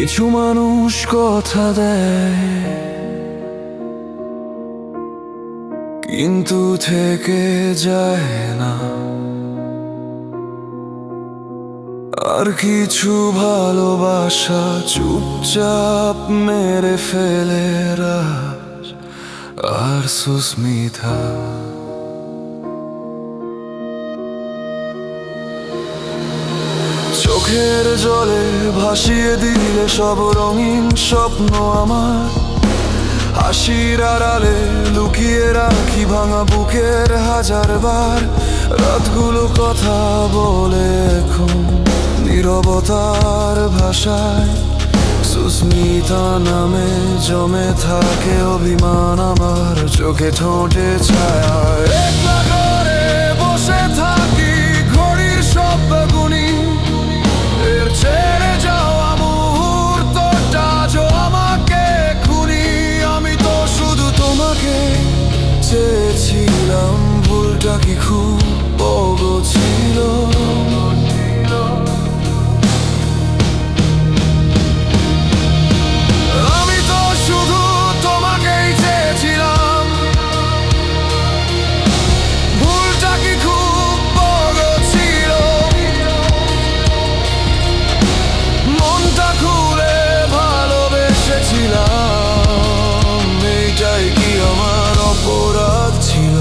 কিছু মানুষ কথা দেয় কিন্তু থেকে যায় না, আর কিছু ভালোবাসা চুপচাপ মেরে ফেলে রাজ আর সুস্মিতা। চোখের জলে ভাসিয়ে দিলে সব রঙিন স্বপ্ন আমার, হাসির আড়ালে লুকিয়ে রাখি ভাঙা বুকের হাজার বার। রাতগুলো কথা বলে এখন নীরবতার ভাষায়, সুস্মিতা নামে জমে থাকে অভিমান আমার চোখে ঠোঁটে ছায়া। একলা ঘরে বসে থাকি ঘড়ির শব্দ গুনি, এর ছেড়ে যাওয়া মুহূর্তটা যো আমাকে খুনি। আমি তো শুধু তোমাকে চেয়েছিলাম, ভুলটা কি খুব বড় ছিল? আমি তো শুধু তোমাকেই চেয়েছিলাম, ভুলটা কি খুব বড় ছিল? মনটা খুলে ভালোবেসেছিলাম, এইটাই কি আমার অপরাধ ছিল?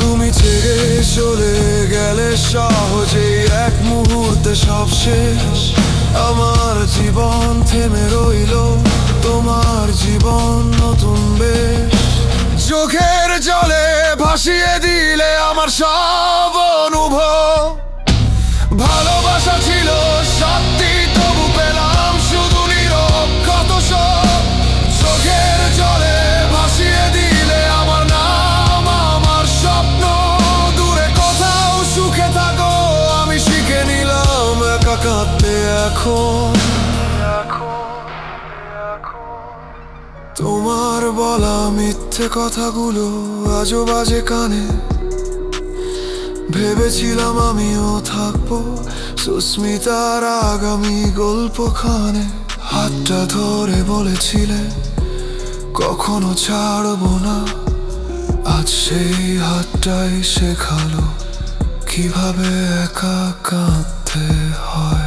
তুমি ছেড়ে চলে গেলে সহজেই এক মুহূর্তে সব শেষ। আমার জীবন থেমে রইল, তোমার জীবন নতুন বেশ। চোখের জলে ভাসিয়ে দিলে আমার সব অনুভব, ভালোবাসা ছিল সত্যি তবু পেলাম শুধু নীরব কত সব। চোখের জলে ভাসিয়ে দিলে আমার নাম আমার স্বপ্ন, দূরে কোথাও সুখে থাকো আমি শিখে নিলাম একা কাঁদতে এখন। তোমার বলা মিথ্যে কথাগুলো আজও বাজে কানে, ভেবেছিলাম আমিও থাকবো সুস্মিতার আগামী গল্পখানে। হাতটা ধরে বলেছিলে কখনো ছাড়বো না, আজ সেই হাতটাই শেখালো কিভাবে একা কাঁদতে হয়।